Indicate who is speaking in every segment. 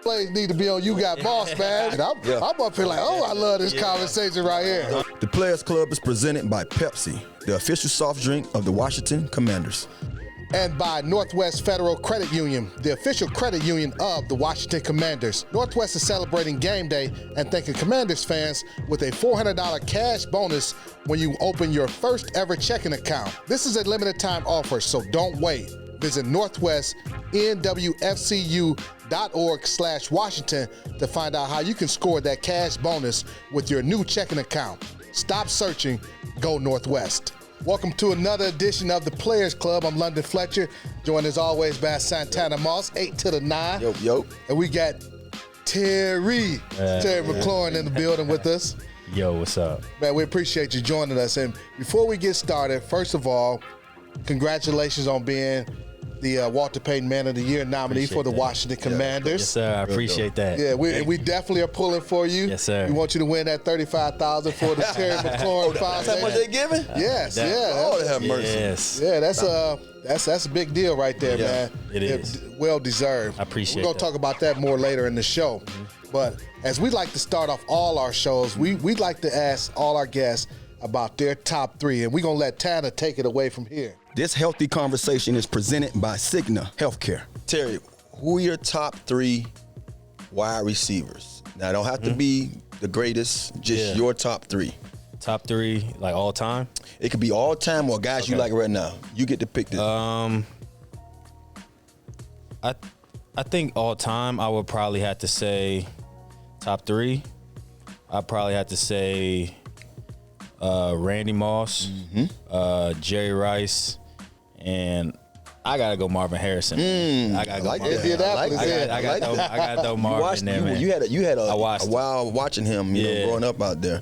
Speaker 1: Plays need to be on You Got Boss, man. I'm up here like, oh, I love this conversation right here.
Speaker 2: The Players Club is presented by Pepsi, the official soft drink of the Washington Commanders.
Speaker 1: And by Northwest Federal Credit Union, the official credit union of the Washington Commanders. Northwest is celebrating game day and thanking Commanders fans with a $400 cash bonus when you open your first ever checking account. This is a limited time offer, so don't wait. Visit northwestnwfcu.org/Washington to find out how you can score that cash bonus with your new checking account. Stop searching, go Northwest. Welcome to another edition of the Players Club. I'm London Fletcher, joined as always by Santana Moss, 8 to the 9.
Speaker 2: Yo.
Speaker 1: And we got Terry McLaurin in the building with us.
Speaker 3: Yo, what's up?
Speaker 1: Man, we appreciate you joining us. And before we get started, first of all, congratulations on being the Walter Payton Man of the Year nominee for the Washington Commanders.
Speaker 3: Yes, sir. I appreciate that.
Speaker 1: Yeah, we definitely are pulling for you.
Speaker 3: Yes, sir.
Speaker 1: We want you to win that $35,000 for the Terry McLaurin Foundation.
Speaker 2: That's how much they giving?
Speaker 1: Yes, yeah.
Speaker 2: Lord have mercy.
Speaker 3: Yes.
Speaker 1: Yeah, that's a big deal right there, man.
Speaker 3: It is.
Speaker 1: Well deserved.
Speaker 3: I appreciate
Speaker 1: We're going to talk about that more later in the show. Mm-hmm. But as we like to start off all our shows, we'd like to ask all our guests about their top three, and we're going to let Tanner take it away from here.
Speaker 2: This healthy conversation is presented by Cigna Healthcare. Terry, who are your top three wide receivers? Now, it don't have to be the greatest, just your top three.
Speaker 3: Top three, like all time?
Speaker 2: It could be all time or guys you like right now. You get to pick this.
Speaker 3: I think all time, I would probably have to say top three. I'd probably have to say Randy Moss, Jerry Rice, and I gotta go Marvin Harrison. I gotta go Marvin. I gotta throw Marvin in there, man.
Speaker 2: You had a while watching him, you know, growing up out there.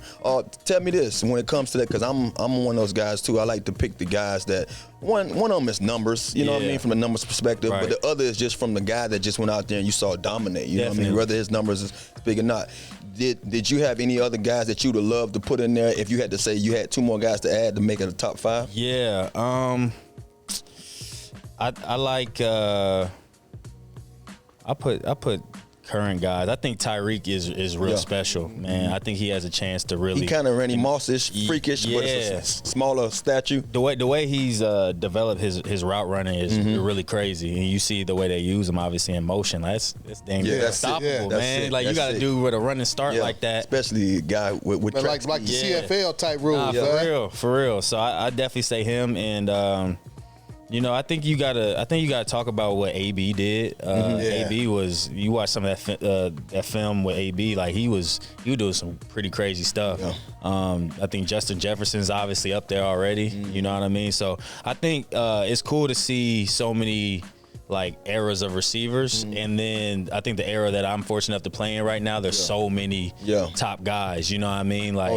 Speaker 2: Tell me this when it comes to that, because I'm one of those guys too. I like to pick the guys that one of them is numbers, you know what I mean, from the numbers perspective, but the other is just from the guy that just went out there and you saw dominate. You know what I mean, whether his numbers is big or not. Did you have any other guys that you'd have loved to put in there if you had to say you had two more guys to add to make it a top five?
Speaker 3: Yeah. I like I put current guys. I think Tyreek is real special, man. I think he has a chance to really.
Speaker 2: He kind of Randy Moss-ish, freakish, but it's a smaller statue.
Speaker 3: The way he's developed his route running is really crazy, and you see the way they use him, obviously in motion. That's dangerous, unstoppable, man. Like you got to do with a running start like that,
Speaker 2: especially a guy with
Speaker 1: like the CFL type rules.
Speaker 3: For real. So I definitely say him, and you know, I think you gotta talk about what AB did. AB was, you watch some of that film with AB, like he was doing some pretty crazy stuff. I think Justin Jefferson's obviously up there already. You know what I mean? So I think it's cool to see so many like eras of receivers, and then I think the era that I'm fortunate enough to play in right now, there's so many top guys. You know what I mean? Like,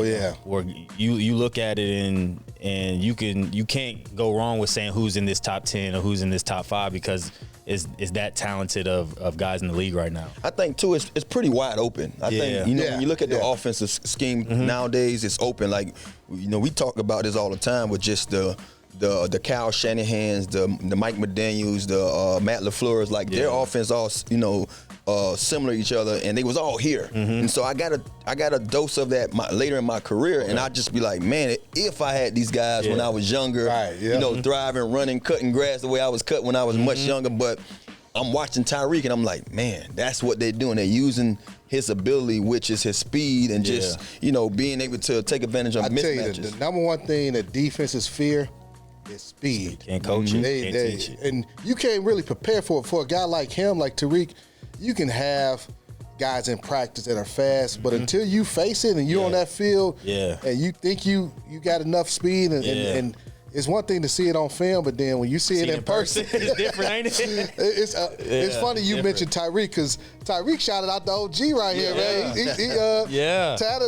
Speaker 3: where you look at it and you can't go wrong with saying who's in this top 10 or who's in this top 5 because it's that talented of guys in the league right now.
Speaker 2: I think too it's pretty wide open. I think when you look at the offensive scheme nowadays, it's open. Like, you know, we talk about this all the time with just the Kyle Shanahans, the Mike McDaniels, the Matt LaFleur's, like their offense all, you know, similar to each other, and they was all here. And so I got a dose of that later in my career, and I just be like, man, if I had these guys when I was younger, you know, thriving, running, cutting grass the way I was cut when I was much younger, but I'm watching Tyreek and I'm like, man, that's what they're doing. They're using his ability, which is his speed, and just, you know, being able to take advantage of mismatches. I tell you,
Speaker 1: the number one thing that defenses fear is speed.
Speaker 3: Can't coach it. Can't teach it.
Speaker 1: And you can't really prepare for it. For a guy like him, like Tariq, you can have guys in practice that are fast, but until you face it and you're on that field and you think you got enough speed and it's one thing to see it on film, but then when you see it in person,
Speaker 3: it's different, ain't it?
Speaker 1: It's funny you mentioned Tyreek, because Tyreek shouted out the OG right here, man.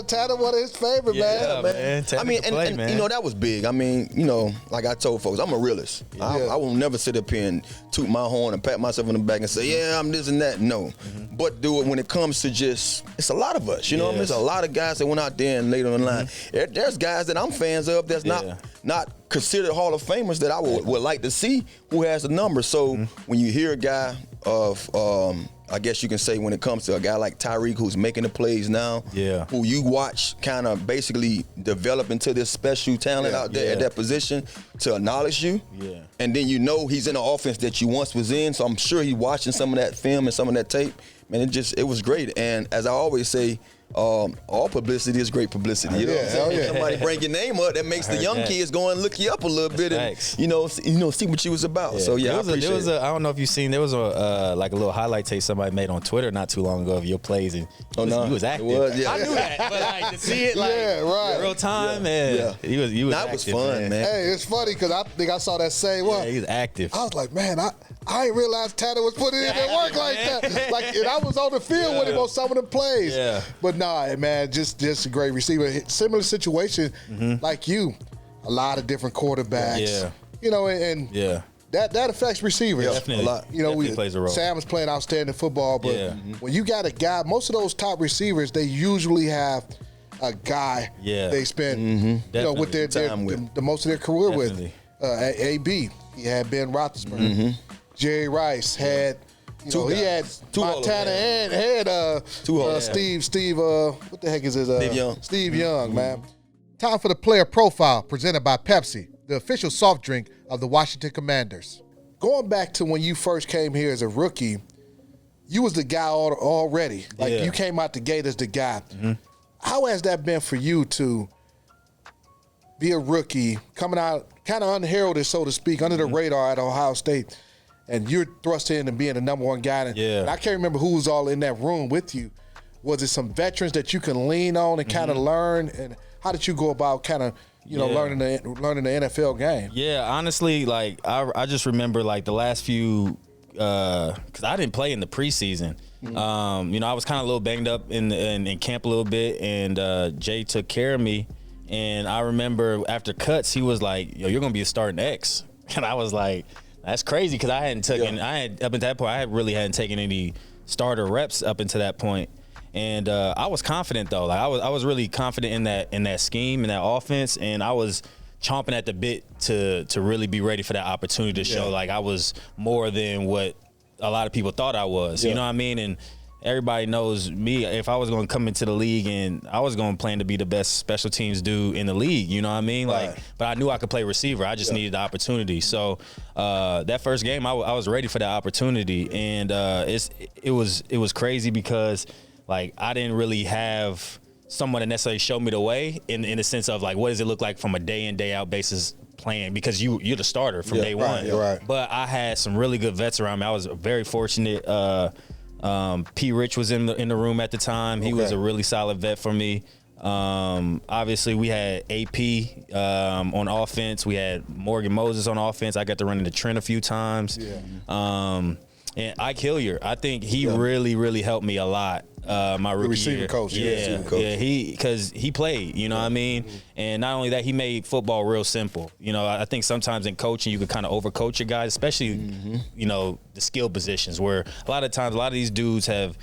Speaker 1: Tanner, one of his favorite, man.
Speaker 2: I mean, and you know, that was big. I mean, you know, like I told folks, I'm a realist. I will never sit up here and toot my horn and pat myself on the back and say, I'm this and that. No. But do it when it comes to just, it's a lot of us, you know what I mean? There's a lot of guys that went out there and later in the line. There's guys that I'm fans of that's not considered Hall of Famers that I would like to see who has the number. So when you hear a guy of I guess you can say when it comes to a guy like Tyreek who's making the plays now, who you watch kind of basically develop into this special talent out there at that position to acknowledge you. Yeah. And then you know he's in an offense that you once was in, so I'm sure he's watching some of that film and some of that tape. Man, it was great. And as I always say, all publicity is great publicity. You know what I'm saying? Somebody bring your name up, that makes the young kids go and look you up a little bit and see what you was about. Yeah. So I appreciate it. I
Speaker 3: don't know if you've seen, there was a like a little highlight tape somebody made on Twitter not too long ago of your plays, and you was active. I knew that, but like to see it in real time, man. He was
Speaker 2: that was fun, man.
Speaker 1: Hey, it's funny because I think I saw that same one.
Speaker 3: Yeah, he's active.
Speaker 1: I was like, man, I didn't realize Tanner was putting in that work like that. Like, and I was on the field with him on some of the plays. Yeah. But nah, man, just a great receiver. Similar situation like you. A lot of different quarterbacks. Yeah. You know, and that affects receivers.
Speaker 3: Yeah, definitely.
Speaker 1: A lot. You know,
Speaker 3: definitely plays a role.
Speaker 1: Sam is playing outstanding football, but when you got a guy, most of those top receivers, they usually have a guy they spend with their the most of their career with. AB, he had Ben Roethlisberger. Jerry Rice had, he had Montana and had Steve, what the heck is his?
Speaker 2: Steve Young.
Speaker 1: Steve Young, man. Time for the player profile presented by Pepsi, the official soft drink of the Washington Commanders. Going back to when you first came here as a rookie, you was the guy already. Like you came out the gate as the guy. How has that been for you to be a rookie, coming out kind of unheralded, so to speak, under the radar at Ohio State? And you're thrust into being the number one guy. And I can't remember who was all in that room with you. Was it some veterans that you can lean on and kind of learn? And how did you go about kind of, learning the NFL game?
Speaker 3: Yeah, honestly, like I just remember like the last few, because I didn't play in the preseason. I was kind of a little banged up in camp a little bit, and Jay took care of me. And I remember after cuts, he was like, "Yo, you're gonna be a starting X," and I was like, "That's crazy," because I hadn't taken, up until that point, I really hadn't taken any starter reps up until that point. And I was confident though, like I was really confident in that scheme, in that offense, and I was chomping at the bit to really be ready for that opportunity to show like I was more than what a lot of people thought I was. You know what I mean? And everybody knows me. If I was going to come into the league and I was going to plan to be the best special teams dude in the league, you know what I mean? Like, but I knew I could play receiver. I just needed the opportunity. So that first game, I was ready for that opportunity, and it was crazy because like I didn't really have someone to necessarily show me the way in the sense of like what does it look like from a day in day out basis playing, because you're the starter from day one. But I had some really good vets around me. I was very fortunate. P. Rich was in the room at the time. He was a really solid vet for me. Obviously, we had AP on offense. We had Morgan Moses on offense. I got to run into Trent a few times. And Ike Hilliard, I think he really, really helped me a lot. My rookie
Speaker 1: receiver
Speaker 3: year.
Speaker 1: coach.
Speaker 3: Because he played, you know what I mean? And not only that, he made football real simple. You know, I think sometimes in coaching, you could kind of overcoach your guys, especially, the skill positions, where a lot of times, a lot of these dudes have,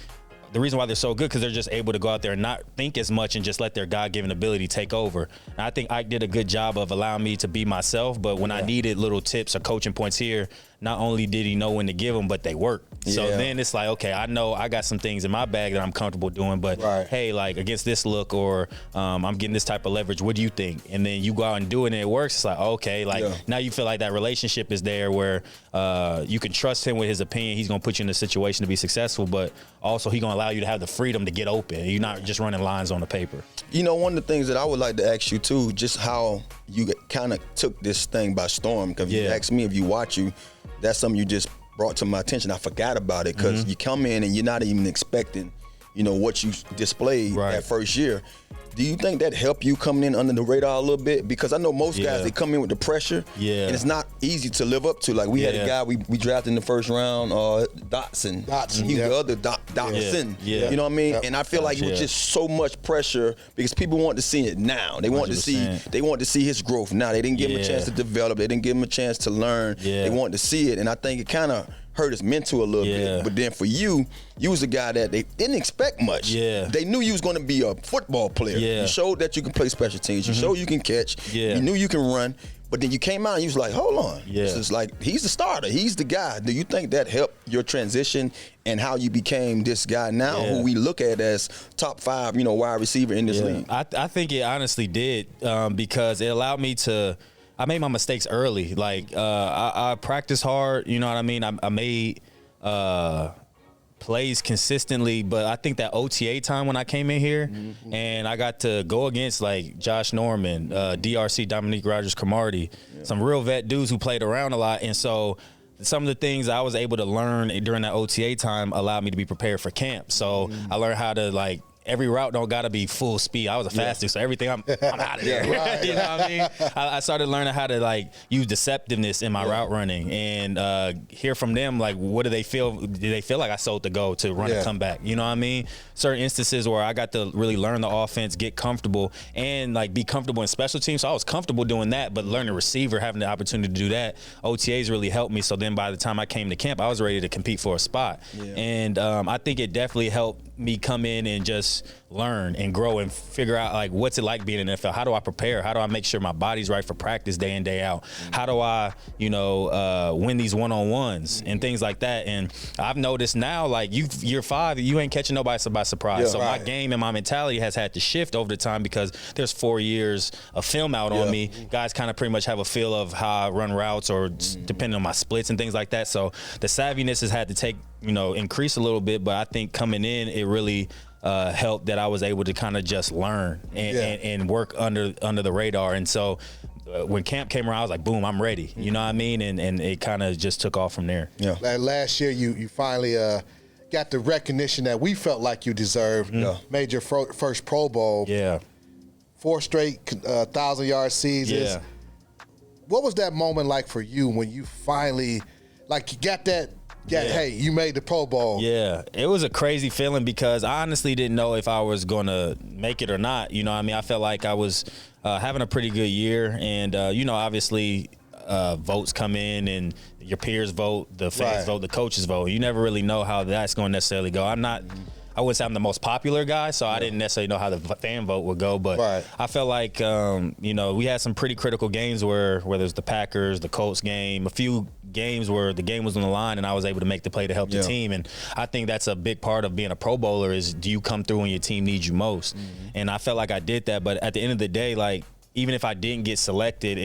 Speaker 3: the reason why they're so good because they're just able to go out there and not think as much and just let their God-given ability take over. And I think Ike did a good job of allowing me to be myself, but when I needed little tips or coaching points here, not only did he know when to give them, but they worked. So then it's like, okay, I know I got some things in my bag that I'm comfortable doing, but hey, like against this look or I'm getting this type of leverage, what do you think? And then you go out and do it and it works. It's like, okay, like now you feel like that relationship is there where you can trust him with his opinion. He's going to put you in a situation to be successful, but also he's going to allow you to have the freedom to get open. You're not just running lines on the paper.
Speaker 2: You know, one of the things that I would like to ask you too, just how you kind of took this thing by storm. Because you asked me if you watch you, that's something you just brought to my attention. I forgot about it because you come in and you're not even expecting, what you displayed that first year. Do you think that helped you coming in under the radar a little bit? Because I know most guys, they come in with the pressure, and it's not easy to live up to. Like we had a guy we drafted in the first round, Dotson. He was the other Dotson. You know what I mean? And I feel like it was just so much pressure because people want to see it now. They want 100%. They want to see his growth now. They didn't give him a chance to develop. They didn't give him a chance to learn. They want to see it, and I think it kind of hurt his mental a little bit. But then for you was a guy that they didn't expect much. They knew you was going to be a football player. You showed that you can play special teams. You showed you can catch. You knew you can run. But then you came out and you was like, hold on.
Speaker 3: Yeah.
Speaker 2: This is like, he's the starter. He's the guy. Do you think that helped your transition and how you became this guy now who we look at as top 5, wide receiver in this league?
Speaker 3: I think it honestly did because it allowed me to – I made my mistakes early. Like, I practiced hard, you know what I mean? I made plays consistently, but I think that OTA time when I came in here and I got to go against like Josh Norman, DRC, Dominique Rodgers-Cromartie, some real vet dudes who played around a lot. And so some of the things I was able to learn during that OTA time allowed me to be prepared for camp. So I learned how to like, every route don't gotta be full speed. I was a fastest, so everything I'm out of there.
Speaker 1: Right.
Speaker 3: You know what I mean? I started learning how to like use deceptiveness in my route running and hear from them like, what do they feel? Do they feel like I sold the go to run a comeback? You know what I mean? Certain instances where I got to really learn the offense, get comfortable, and like be comfortable in special teams. So I was comfortable doing that, but learning receiver, having the opportunity to do that, OTAs really helped me. So then by the time I came to camp, I was ready to compete for a spot. And I think it definitely helped me come in and just learn and grow and figure out like what's it like being in the NFL. How do I prepare? How do I make sure my body's right for practice day in, day out? How do I, win these one-on-ones and things like that? And I've noticed now, like year 5, you ain't catching nobody by surprise. So my game and my mentality has had to shift over the time because there's 4 years of film out on me. Guys kind of pretty much have a feel of how I run routes or depending on my splits and things like that. So the savviness has had to take, increase a little bit, but I think coming in, it really helped that I was able to kind of just learn and work under the radar. And so when camp came around, I was like, boom, I'm ready. You know what I mean? And it kind of just took off from there.
Speaker 1: Yeah. Last year, you finally got the recognition that we felt like you deserved. Made your first Pro Bowl. 4 straight 1,000-yard seasons. What was that moment like for you when you finally, like, you got that? Hey, you made the Pro Bowl. Yeah,
Speaker 3: it was a crazy feeling because I honestly didn't know if I was going to make it or not. You know what I mean? I felt like I was having a pretty good year. And, obviously votes come in and your peers vote, the fans vote, the coaches vote. You never really know how that's going to necessarily go. I wouldn't say I'm the most popular guy, so I didn't necessarily know how the fan vote would go. But I felt like, we had some pretty critical games where whether it's the Packers, the Colts game, a few games where the game was on the line and I was able to make the play to help the team. And I think that's a big part of being a Pro Bowler is do you come through when your team needs you most? And I felt like I did that. But at the end of the day, like, even if I didn't get selected,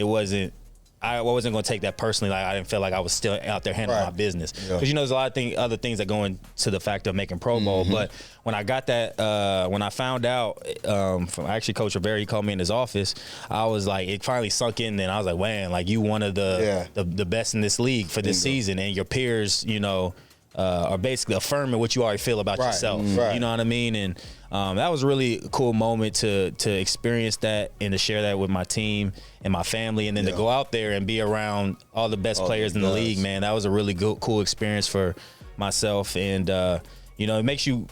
Speaker 3: I wasn't going to take that personally. Like I didn't feel like I was still out there handling my business because there's a lot of other things that go into the fact of making Pro Bowl. But when I got that, when I found out from actually Coach Rivera, he called me in his office. I was like, it finally sunk in. Then I was like, man, like you one of the best in this league for this season, and your peers, are basically affirming what you already feel about yourself. You know what I mean? And that was really a cool moment to experience that and to share that with my team and my family, and then to go out there and be around all the best players in the league, man. That was a really cool experience for myself. And, it makes you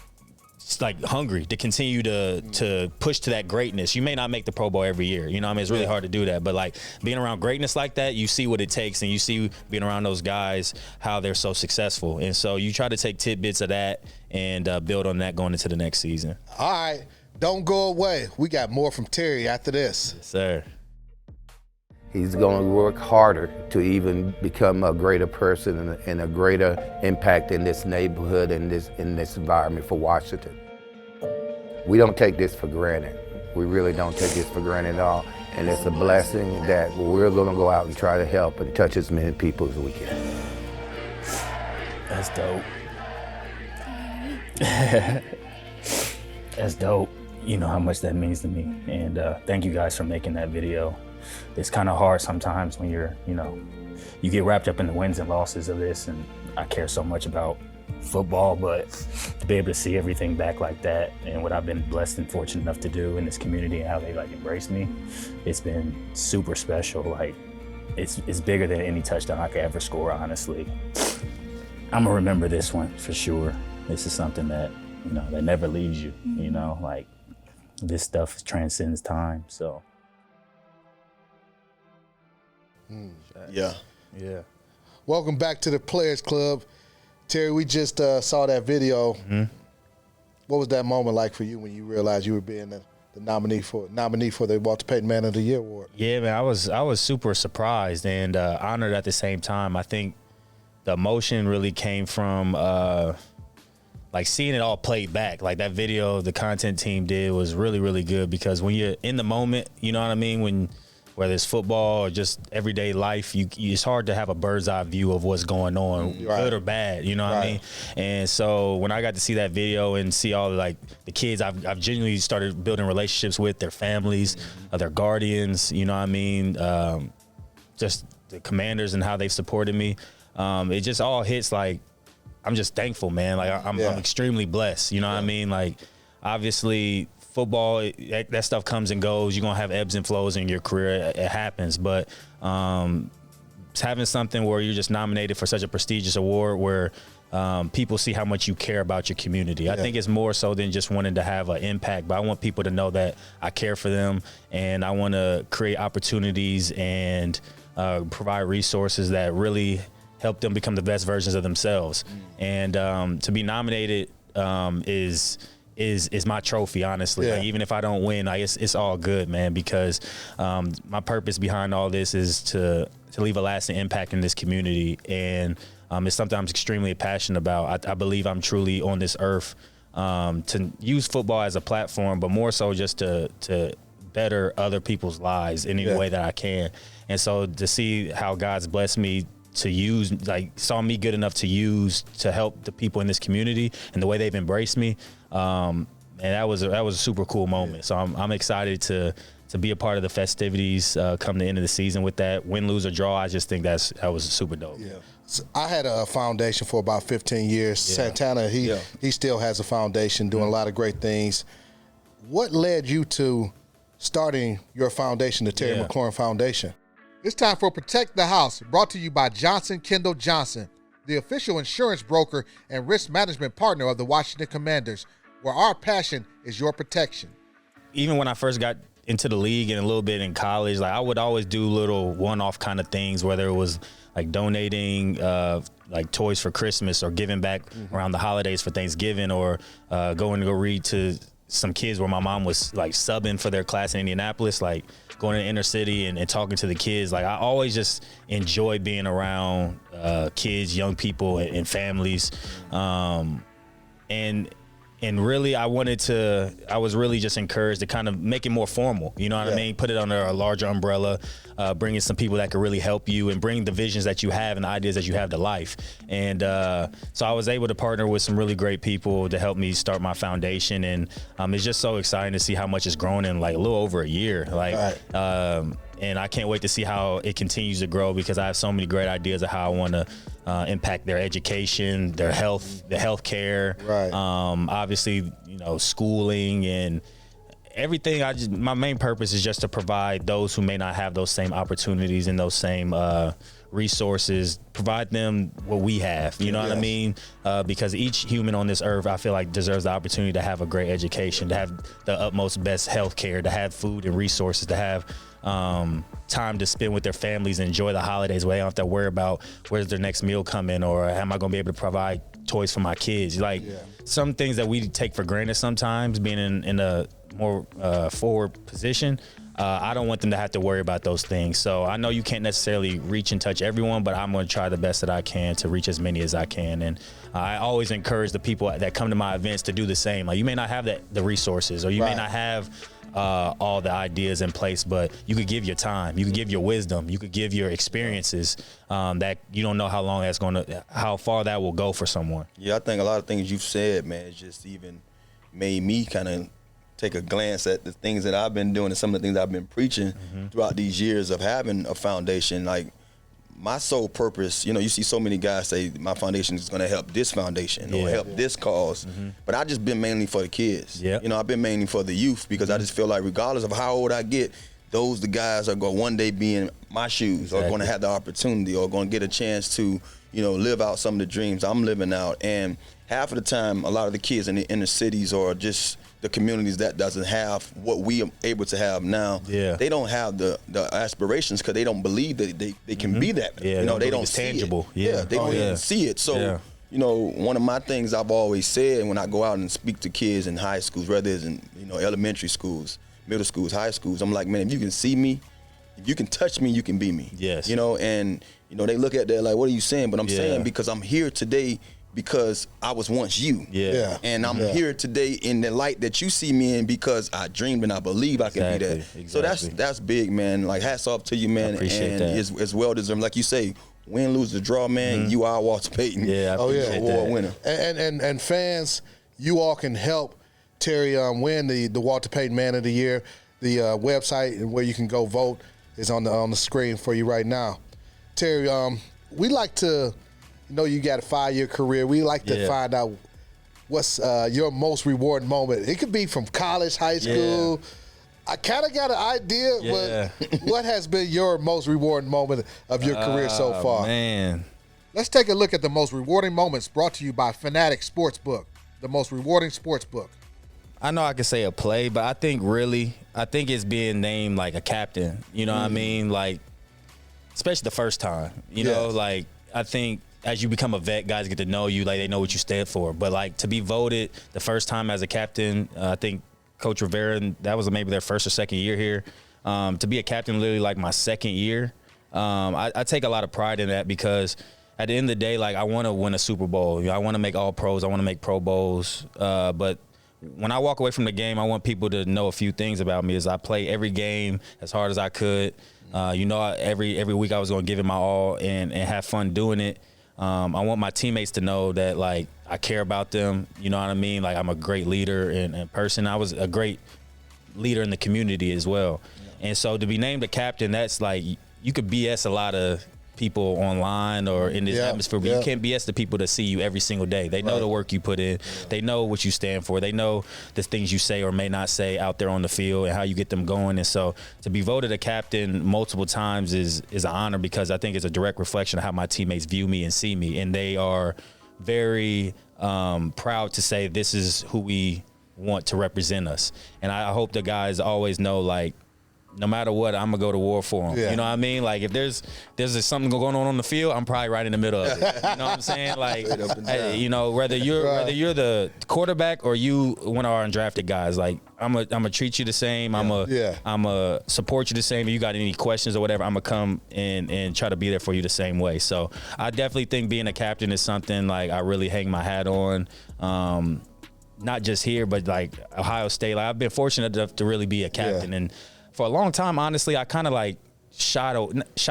Speaker 3: like hungry to continue to push to that greatness. You may not make the Pro Bowl every year. You know what I mean? It's really hard to do that. But like being around greatness like that, you see what it takes, and you see being around those guys, how they're so successful. And so you try to take tidbits of that and build on that going into the next season.
Speaker 1: All right. Don't go away. We got more from Terry after this.
Speaker 3: Yes, sir.
Speaker 4: He's going to work harder to even become a greater person and a greater impact in this neighborhood and in this environment for Washington. We don't take this for granted. We really don't take this for granted at all. And it's a blessing that we're going to go out and try to help and touch as many people as we can.
Speaker 3: That's dope. That's dope. You know how much that means to me. And thank you guys for making that video. It's kind of hard sometimes when you're, you get wrapped up in the wins and losses of this, and I care so much about football, but to be able to see everything back like that and what I've been blessed and fortunate enough to do in this community and how they like embraced me, it's been super special. Like it's bigger than any touchdown I could ever score, honestly. I'm gonna remember this one for sure. This is something that, that never leaves you, like this stuff transcends time, so.
Speaker 1: Yeah. Welcome back to the Players Club. Terry, we just saw that video. What was that moment like for you when you realized you were being the the nominee for the Walter Payton Man of the Year award.
Speaker 3: Yeah, man, I was super surprised and honored at the same time. I think the emotion really came from like seeing it all played back. Like that video the content team did was really, really good, because when you're in the moment, you know what I mean? Whether it's football or just everyday life, it's hard to have a bird's eye view of what's going on, good or bad, you know what I mean? And so when I got to see that video and see all the kids I've genuinely started building relationships with, their families, their guardians, you know what I mean? Just the Commanders and how they've supported me. It just all hits like, I'm just thankful, man. Like I'm extremely blessed, you know what I mean? Like obviously football, that stuff comes and goes. You're going to have ebbs and flows in your career. It happens. But having something where you're just nominated for such a prestigious award where people see how much you care about your community. I think it's more so than just wanting to have an impact, but I want people to know that I care for them, and I want to create opportunities and provide resources that really help them become the best versions of themselves. And to be nominated is my trophy, honestly. Like, even if I don't win, it's all good, man, because my purpose behind all this is to leave a lasting impact in this community, and it's something I'm extremely passionate about. I believe I'm truly on this earth to use football as a platform, but more so just to better other people's lives in any way that I can. And so to see how God's blessed me to use, saw me good enough to use to help the people in this community and the way they've embraced me. And that was a super cool moment. So I'm excited to be a part of the festivities come the end of the season with that. Win, lose, or draw, I just think that was super dope.
Speaker 1: Yeah. So I had a foundation for about 15 years. Santana, he still has a foundation doing a lot of great things. What led you to starting your foundation, the Terry McLaurin Foundation? It's time for Protect the House, brought to you by Johnson Kendall Johnson, the official insurance broker and risk management partner of the Washington Commanders, where our passion is your protection.
Speaker 3: Even when I first got into the league and a little bit in college, I would always do little one-off kind of things, whether it was donating toys for Christmas or giving back around the holidays for Thanksgiving, or going to go read to some kids where my mom was subbing for their class in Indianapolis, going to the inner city and talking to the kids. I always just enjoy being around kids, young people, and families. And really, I was really just encouraged to kind of make it more formal. You know what I mean? Put it under a larger umbrella, bring in some people that could really help you and bring the visions that you have and the ideas that you have to life. And so I was able to partner with some really great people to help me start my foundation. And it's just so exciting to see how much it's grown in a little over a year. And I can't wait to see how it continues to grow, because I have so many great ideas of how I want to impact their education, their health, the health care, obviously, schooling and everything. My main purpose is just to provide those who may not have those same opportunities and those same resources, provide them what we have, you know what I mean? Because each human on this earth, I feel like, deserves the opportunity to have a great education, to have the utmost best health care, to have food and resources, to have time to spend with their families and enjoy the holidays where they don't have to worry about where's their next meal coming, or am I going to be able to provide toys for my kids. Some things that we take for granted sometimes, being in a more forward position, I don't want them to have to worry about those things. So I know you can't necessarily reach and touch everyone, but I'm going to try the best that I can to reach as many as I can. And I always encourage the people that come to my events to do the same. You may not have the resources, or you may not have all the ideas in place, but you could give your time, you could give your wisdom, you could give your experiences, that you don't know how far that will go for someone.
Speaker 2: Yeah, I think a lot of things you've said, man, just even made me kind of take a glance at the things that I've been doing and some of the things I've been preaching throughout these years of having a foundation. My sole purpose, you see so many guys say my foundation is going to help this foundation or help this cause, but I just been mainly for the kids. I've been mainly for the youth, because I just feel like regardless of how old I get, the guys are going to one day be in my shoes, or going to have the opportunity, or going to get a chance to, live out some of the dreams I'm living out. And half of the time, a lot of the kids in the inner cities, or just the communities that doesn't have what we are able to have now, they don't have the aspirations, because they don't believe that they can be that.
Speaker 3: They don't see tangible.
Speaker 2: They don't even see it. So you know, one of my things I've always said when I go out and speak to kids in high schools, whether it's in, you know, elementary schools, middle schools, high schools, I'm like, man, if you can see me, if you can touch me, you can be me.
Speaker 3: Yes.
Speaker 2: You know, and, you know, they look at that like, what are you saying? But I'm saying because I'm here today because I was once you.
Speaker 3: Yeah.
Speaker 2: And I'm here today in the light that you see me in because I dreamed and I believe I can be that.
Speaker 3: Exactly.
Speaker 2: So that's big, man. Like, hats off to you, man.
Speaker 3: I appreciate
Speaker 2: and
Speaker 3: that.
Speaker 2: It's well deserved. Like you say, win, lose, or draw, man, you are Walter Payton.
Speaker 3: Yeah, I appreciate
Speaker 2: award
Speaker 3: that.
Speaker 2: winner.
Speaker 1: And fans, you all can help Terry win the Walter Payton Man of the Year. The website where you can go vote is on the screen for you right now. Terry, we like to know you got a 5-year career. We like to find out what's your most rewarding moment. It could be from college, high school. I kind of got an idea, but what has been your most rewarding moment of your career so far?
Speaker 3: Man.
Speaker 1: Let's take a look at the most rewarding moments brought to you by Fanatic Sportsbook, the most rewarding sportsbook.
Speaker 3: I know I could say a play, but I think it's being named like a captain. You know what I mean? Like, especially the first time. You know, like, I think as you become a vet, guys get to know you, like they know what you stand for. But like to be voted the first time as a captain, I think Coach Rivera, that was maybe their first or second year here. To be a captain literally like my second year, I take a lot of pride in that because at the end of the day, like I want to win a Super Bowl. You know, I want to make all pros. I want to make Pro Bowls. But when I walk away from the game, I want people to know a few things about me. Is I play every game as hard as I could. Every week I was going to give it my all and have fun doing it. I want my teammates to know that, like, I care about them. You know what I mean? Like, I'm a great leader and person. I was a great leader in the community as well. Yeah. And so to be named a captain, that's like, you could BS a lot of people online or in this atmosphere, but you can't BS the people that see you every single day. They know the work you put in. They know what you stand for. They know the things you say or may not say out there on the field and how you get them going. And so to be voted a captain multiple times is an honor because I think it's a direct reflection of how my teammates view me and see me. And they are very proud to say this is who we want to represent us. And I hope the guys always know, like, no matter what, I'm gonna go to war for them. Yeah. You know what I mean? Like if there's something going on the field, I'm probably right in the middle of it. You know what I'm saying? Like, you know, whether you're the quarterback or you one of our undrafted guys, like I'm gonna treat you the same. I'm gonna support you the same. If you got any questions or whatever, I'm gonna come and try to be there for you the same way. So I definitely think being a captain is something like I really hang my hat on. Not just here, but like Ohio State. Like I've been fortunate enough to really be a captain and. For a long time, honestly, I kind of like shot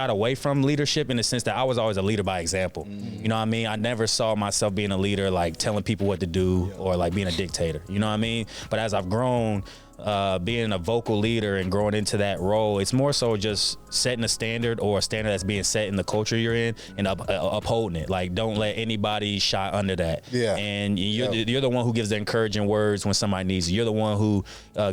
Speaker 3: away from leadership in the sense that I was always a leader by example. You know what I mean? I never saw myself being a leader, like telling people what to do or like being a dictator. You know what I mean? But as I've grown, being a vocal leader and growing into that role, it's more so just setting a standard or a standard that's being set in the culture you're in and upholding it. Like, don't let anybody shy under that. Yeah. And you're the one who gives the encouraging words when somebody needs you. You're the one who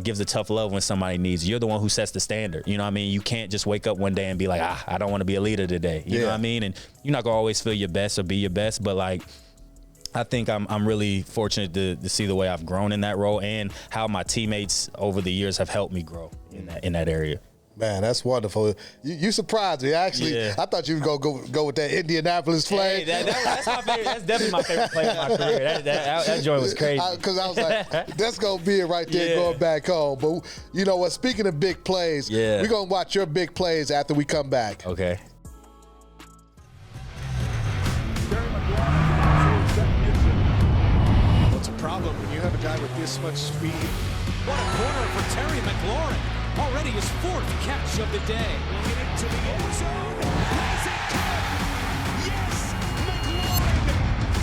Speaker 3: gives the tough love when somebody needs you. You're the one who sets the standard. You know what I mean? You can't just wake up one day and be like, I don't want to be a leader today. You know what I mean? And you're not gonna always feel your best or be your best, but like, I think I'm really fortunate to see the way I've grown in that role and how my teammates over the years have helped me grow in that area.
Speaker 1: Man, that's wonderful. You surprised me. Actually, I thought you were gonna go with that Indianapolis play.
Speaker 3: Hey, that's my favorite. That's definitely my favorite play of my career. That joint was crazy.
Speaker 1: Because I was like, that's gonna be it right there going back home. But you know what? Speaking of big plays, we're gonna watch your big plays after we come back.
Speaker 3: Okay.
Speaker 5: Problem when you have a guy with this much speed. What a corner for Terry McLaurin. Already his fourth catch of the day. Looking into the end zone. Has it caught? Yes, McLaurin.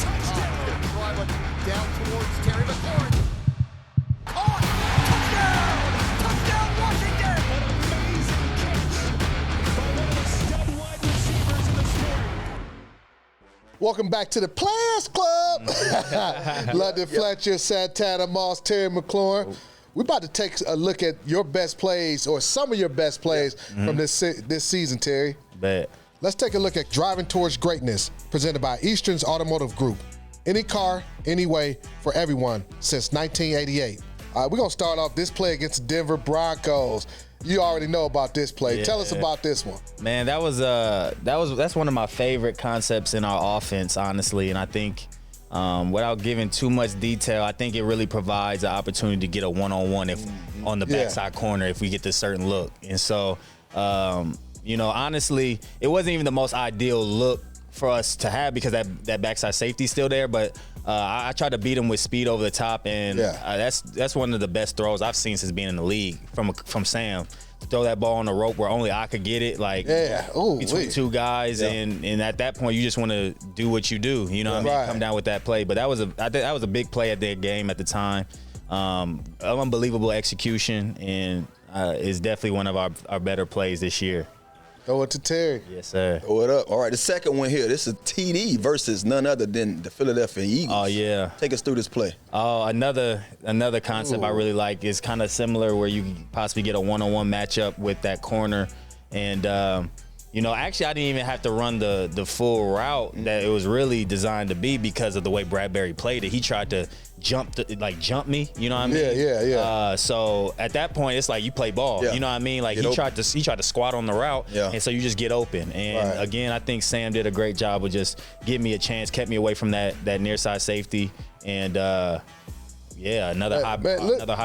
Speaker 5: Touchdown. Drive down towards Terry McLaurin. Caught. Touchdown. Touchdown, Washington. An amazing catch by one of the stud wide receivers in the sport.
Speaker 1: Welcome back to the Players Club. London Fletcher, Santana Moss, Terry McLaurin. We're about to take a look at your best plays or some of your best plays from this season, Terry.
Speaker 3: Bet.
Speaker 1: Let's take a look at Driving Towards Greatness, presented by Eastern's Automotive Group. Any car, any way, for everyone since 1988. We're going to start off this play against the Denver Broncos. You already know about this play.
Speaker 3: Yeah.
Speaker 1: Tell us about this one.
Speaker 3: Man, that's one of my favorite concepts in our offense, honestly. And I think without giving too much detail, I think it really provides an opportunity to get a one-on-one if on the backside corner if we get this certain look. And so, you know, honestly, it wasn't even the most ideal look for us to have because that backside safety is still there. But I tried to beat him with speed over the top, and that's one of the best throws I've seen since being in the league from Sam. To throw that ball on the rope where only I could get it, like between two guys, and at that point you just want to do what you do, you know what I mean? Come down with that play. But I think that was a big play at their game at the time. Unbelievable execution, and is definitely one of our better plays this year.
Speaker 1: Throw it to Terry.
Speaker 3: Yes, sir.
Speaker 2: Throw it up. All right, the second one here. This is TD versus none other than the Philadelphia Eagles.
Speaker 3: Oh, yeah.
Speaker 2: Take us through this play.
Speaker 3: Oh, another concept I really like is kind of similar where you possibly get a one-on-one matchup with that corner. And, you know, actually I didn't even have to run the full route that it was really designed to be because of the way Bradbury played it. He tried to jump me, you know what I mean?
Speaker 1: Yeah.
Speaker 3: So at that point, it's like you play ball, you know what I mean? Like he tried to squat on the route, and so you just get open. And again, I think Sam did a great job of just giving me a chance, kept me away from that near side safety, and another high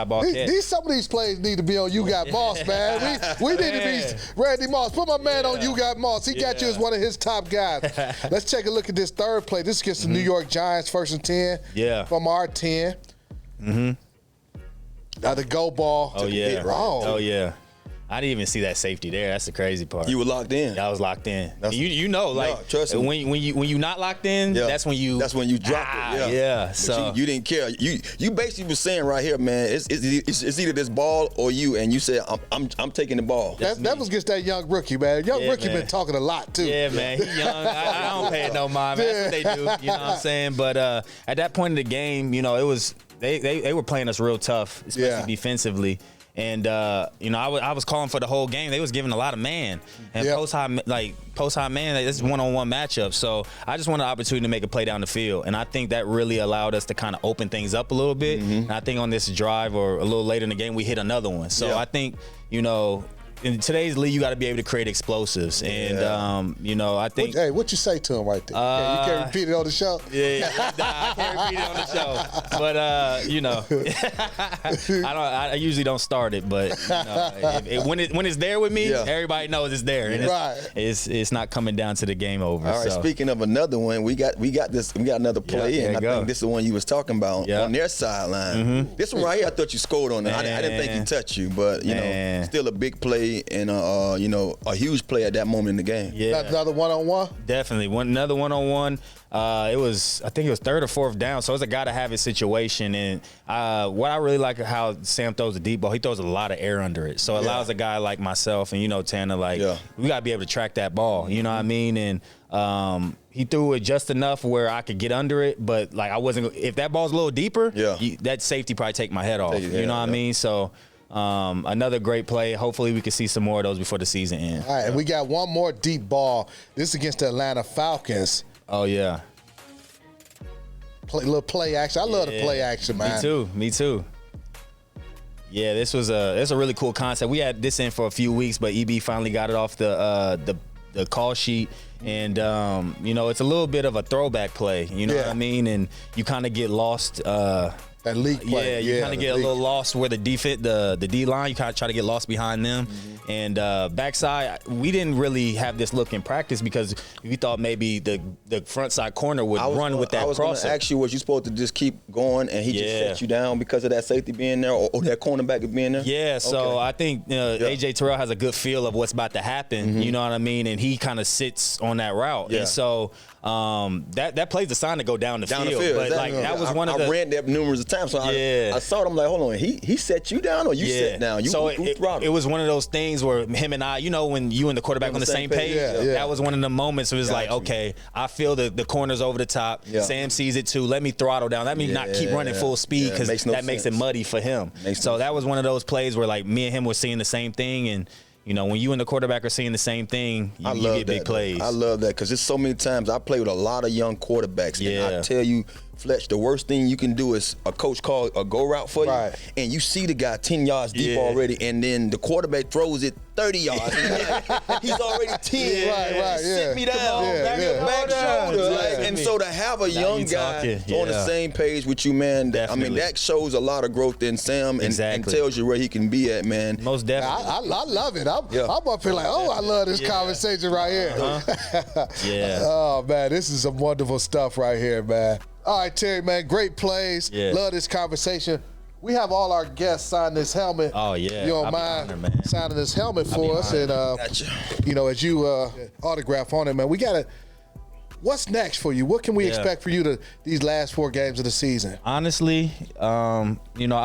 Speaker 3: ball catch.
Speaker 1: Some of these plays need to be on You Got Moss, man. We need to be Randy Moss. Put my man on You Got Moss. He got you as one of his top guys. Let's take a look at this third play. This gets the New York Giants 1st and 10 from our 10. Now the go ball.
Speaker 3: Oh yeah. I didn't even see that safety there. That's the crazy part.
Speaker 2: You were locked in.
Speaker 3: I was locked in. You know, like
Speaker 2: trust me.
Speaker 3: when you not locked in, that's when you
Speaker 2: drop it. Yeah.
Speaker 3: So
Speaker 2: you didn't care. You basically were saying right here, man. It's either this ball or you, and you said I'm taking the ball.
Speaker 1: That was against that young rookie, man. Rookie been talking a lot too.
Speaker 3: Yeah, man. He young. I don't pay it no mind. Man. That's what they do. You know what I'm saying? But at that point in the game, you know, it was they were playing us real tough, especially defensively. And you know, I was calling for the whole game. They was giving a lot of man and post high man. This is one-on-one matchup. So I just wanted an opportunity to make a play down the field, and I think that really allowed us to kind of open things up a little bit. And I think on this drive or a little later in the game, we hit another one. So I think, you know, in today's league, you got to be able to create explosives, and you know, I think.
Speaker 1: Hey, what you say to him right there? You can't repeat it on the show.
Speaker 3: I can't repeat it on the show. But you know, I usually don't start it, but you know, when it's there with me, everybody knows it's there, and it's not coming down to the game over.
Speaker 2: All right.
Speaker 3: So.
Speaker 2: Speaking of another one, we got another play, and I think this is the one you was talking about on their sideline. This one right here, I thought you scored on it. I didn't think he touched you, but you know, still a big play. And you know, a huge play at that moment in the game.
Speaker 1: Yeah, another one-on-one.
Speaker 3: Definitely, another one-on-one. I think it was 3rd or 4th down, so it's a gotta have it situation. And what I really like how Sam throws the deep ball, he throws a lot of air under it, so it allows a guy like myself and, you know, Tanner, like we gotta be able to track that ball. You know what I mean? And he threw it just enough where I could get under it, but like I wasn't. If that ball's a little deeper, that safety probably take my head off. You know what I mean? So. Another great play. Hopefully we can see some more of those before the season ends.
Speaker 1: All right, and we got one more deep ball. This is against the Atlanta Falcons.
Speaker 3: Oh, yeah.
Speaker 1: Little play action. I love the play action, man.
Speaker 3: Me too. Yeah, this was a really cool concept. We had this in for a few weeks, but EB finally got it off the call sheet. And, you know, it's a little bit of a throwback play. You know what I mean? And you kind of get lost
Speaker 1: that leak play.
Speaker 3: You kind of get a little lost where the D line, you kind of try to get lost behind them. And backside, we didn't really have this look in practice because we thought maybe the front side corner would run with that crosser.
Speaker 2: I was going to ask you, was you supposed to just keep going and he just set you down because of that safety being there or that cornerback being there?
Speaker 3: Yeah, so I think AJ Terrell has a good feel of what's about to happen, you know what I mean? And he kind of sits on that route. And so that plays the sign to go down the field. But like that was one of the.
Speaker 2: I ran that numerous times. So I saw it. I'm like, hold on, he set you down or you set down?
Speaker 3: It was one of those things where him and I, you know, when you and the quarterback on the same page, that was one of the moments. It was like, okay, I feel the corner's over the top. Sam sees it too. Let me throttle down. Let me not keep running full speed because that makes it muddy for him. So that was one of those plays where like me and him were seeing the same thing. And you know, when you and the quarterback are seeing the same thing, you get big plays.
Speaker 2: I love that because there's so many times I play with a lot of young quarterbacks. And I tell you, Fletch, the worst thing you can do is a coach call a go route for you, and you see the guy 10 yards deep already, and then the quarterback throws it 30 yards. He's already 10. Sit me down, back shoulder. And so to have a young guy on the same page with you, man, I mean, that shows a lot of growth in Sam and tells you where he can be at, man.
Speaker 3: Most definitely.
Speaker 1: I love it. I'm up here like, I love this conversation right here. Oh, man, this is some wonderful stuff right here, man. All right, Terry, man, great plays. Love this conversation. We have all our guests sign this helmet.
Speaker 3: Oh, yeah.
Speaker 1: You don't mind signing this helmet for us? And, you know, as you autograph on it, man, we got to – what's next for you? What can we expect for you these last 4 games of the season?
Speaker 3: Honestly, you know,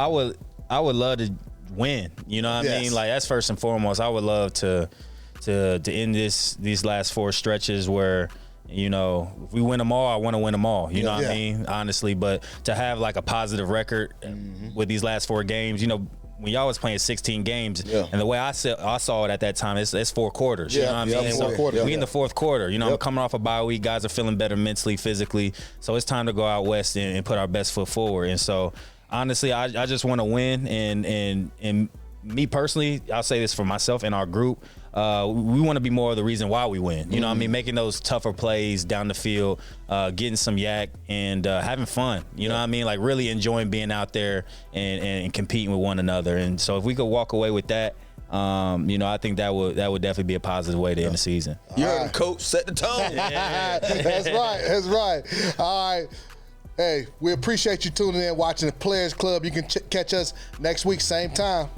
Speaker 3: I would love to win. You know what I mean? Like, that's first and foremost. I would love to end these last 4 stretches where – you know, if we win them all, I want to win them all. You know what I mean? Honestly, but to have like a positive record with these last 4 games, you know, when y'all was playing 16 games, and the way I saw it at that time, it's 4 quarters. You know what I mean? So we in the 4th quarter. You know, I'm coming off a bye week. Guys are feeling better mentally, physically. So it's time to go out west and put our best foot forward. And so, honestly, I just want to win. And me personally, I'll say this for myself and our group. We want to be more of the reason why we win. You know what I mean? Making those tougher plays down the field, getting some yak, and having fun. You know what I mean? Like really enjoying being out there and competing with one another. And so if we could walk away with that, you know, I think that would definitely be a positive way to end the season.
Speaker 2: You heard him, coach. Set the tone.
Speaker 1: That's right. All right. Hey, we appreciate you tuning in, watching the Players Club. You can catch us next week, same time.